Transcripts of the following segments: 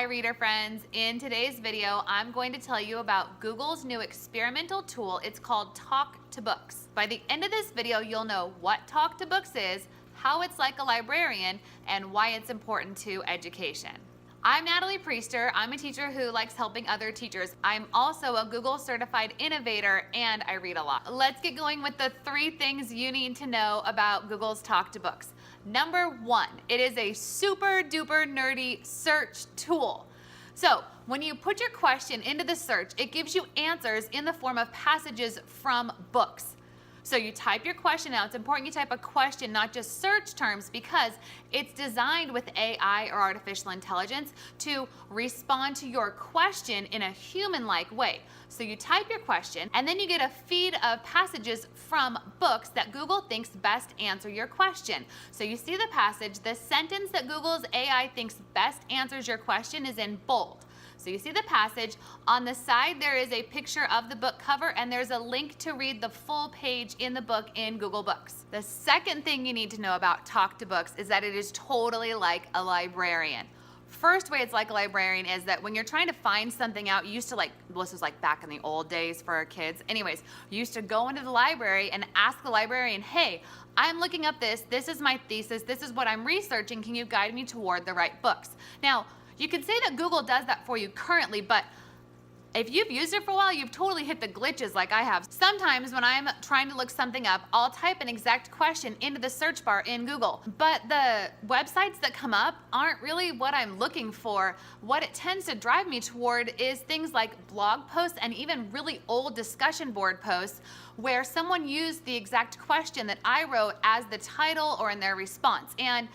reader friends. In today's video, I'm going to tell you about Google's new experimental tool. It's called Talk to Books. By the end of this video, you'll know what Talk to Books is, how it's like a librarian, and why it's important to education. I'm Natalie Priester. I'm a teacher who likes helping other teachers. I'm also a Google Certified Innovator, and I read a lot. Let's get going with the 3 things you need to know about Google's Talk to Books. Number 1, it is a super duper nerdy search tool. So when you put your question into the search, it gives you answers in the form of passages from books. So you type your question out. It's important you type a question, not just search terms, because it's designed with AI or artificial intelligence to respond to your question in a human-like way. So you type your question, and then you get a feed of passages from books that Google thinks best answer your question. So you see the passage, the sentence that Google's AI thinks best answers your question is in bold. So you see the passage. On the side, there is a picture of the book cover, and there's a link to read the full page in the book in Google Books. The second thing you need to know about Talk to Books is that it is totally like a librarian. First way it's like a librarian is that when you're trying to find something out, you used to this was like back in the old days for our kids. Anyways, you used to go into the library and ask the librarian, hey, I'm looking up this is my thesis, this is what I'm researching, can you guide me toward the right books? Now, you can say that Google does that for you currently, but if you've used it for a while, you've totally hit the glitches like I have. Sometimes when I'm trying to look something up, I'll type an exact question into the search bar in Google, but the websites that come up aren't really what I'm looking for. What it tends to drive me toward is things like blog posts and even really old discussion board posts where someone used the exact question that I wrote as the title or in their response. And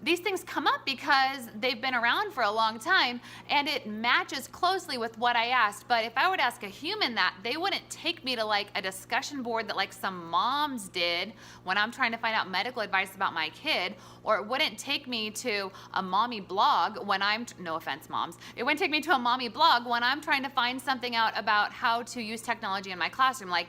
these things come up because they've been around for a long time and it matches closely with what I asked. But if I would ask a human that, they wouldn't take me to like a discussion board that like some moms did when I'm trying to find out medical advice about my kid, or it wouldn't take me to a mommy blog when no offense moms, it wouldn't take me to a mommy blog when I'm trying to find something out about how to use technology in my classroom. Like,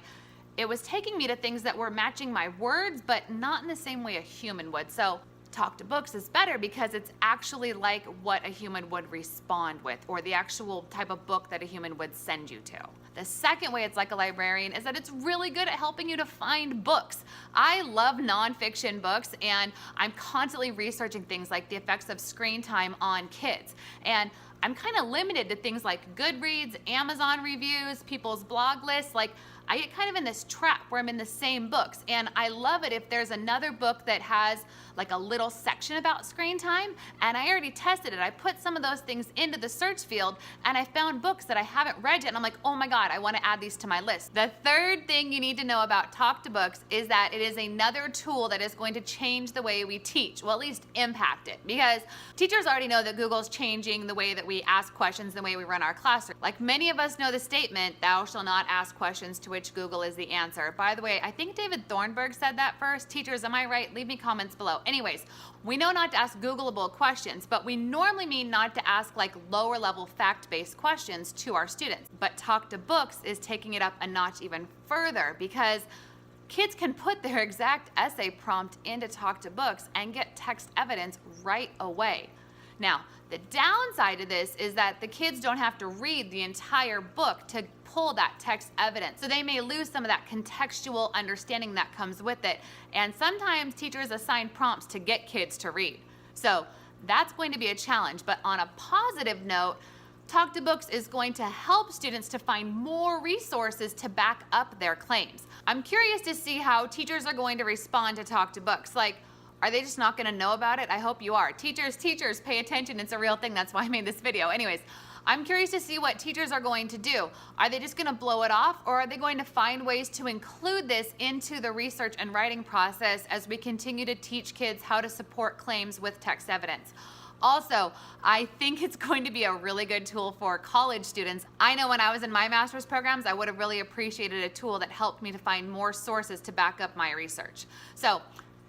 it was taking me to things that were matching my words, but not in the same way a human would. So Talk to Books is better because it's actually like what a human would respond with, or the actual type of book that a human would send you to. The second way it's like a librarian is that it's really good at helping you to find books. I love nonfiction books, and I'm constantly researching things like the effects of screen time on kids. And I'm kind of limited to things like Goodreads, Amazon reviews, people's blog lists. Like, I get kind of in this trap where I'm in the same books, and I love it if there's another book that has like a little section about screen time, and I already tested it. I put some of those things into the search field, and I found books that I haven't read yet, and I'm like, oh my God, I want to add these to my list. The third thing you need to know about Talk to Books is that it is another tool that is going to change the way we teach, well, at least impact it, because teachers already know that Google's changing the way that we ask questions, the way we run our classroom. Like, many of us know the statement, thou shalt not ask questions to which Google is the answer. By the way, I think David Thornburg said that first. Teachers, am I right? Leave me comments below. Anyways, we know not to ask Googleable questions, but we normally mean not to ask like lower level fact-based questions to our students. But Talk to Books is taking it up a notch even further, because kids can put their exact essay prompt into Talk to Books and get text evidence right away. Now, the downside of this is that the kids don't have to read the entire book to pull that text evidence. So they may lose some of that contextual understanding that comes with it. And sometimes teachers assign prompts to get kids to read. So that's going to be a challenge. But on a positive note, Talk to Books is going to help students to find more resources to back up their claims. I'm curious to see how teachers are going to respond to Talk to Books. Like, are they just not going to know about it? I hope you are. Teachers, pay attention. It's a real thing. That's why I made this video. Anyways, I'm curious to see what teachers are going to do. Are they just going to blow it off, or are they going to find ways to include this into the research and writing process as we continue to teach kids how to support claims with text evidence? Also, I think it's going to be a really good tool for college students. I know when I was in my master's programs, I would have really appreciated a tool that helped me to find more sources to back up my research. So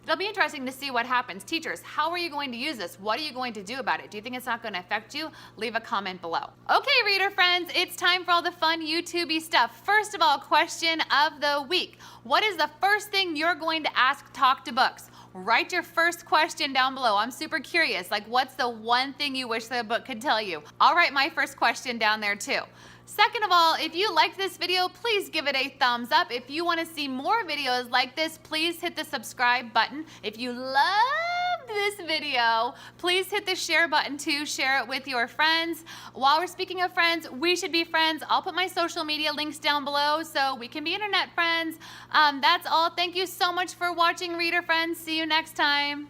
it'll be interesting to see what happens. Teachers, how are you going to use this? What are you going to do about it? Do you think it's not going to affect you? Leave a comment below. Okay, reader friends, it's time for all the fun YouTube-y stuff. First of all, question of the week. What is the first thing you're going to ask Talk to Books? Write your first question down below. I'm super curious. Like, what's the one thing you wish the book could tell you? I'll write my first question down there too. Second of all, if you liked this video, please give it a thumbs up. If you want to see more videos like this, please hit the subscribe button. If you loved this video, please hit the share button too. Share it with your friends. While we're speaking of friends, we should be friends. I'll put my social media links down below so we can be internet friends. That's all. Thank you so much for watching, reader friends. See you next time.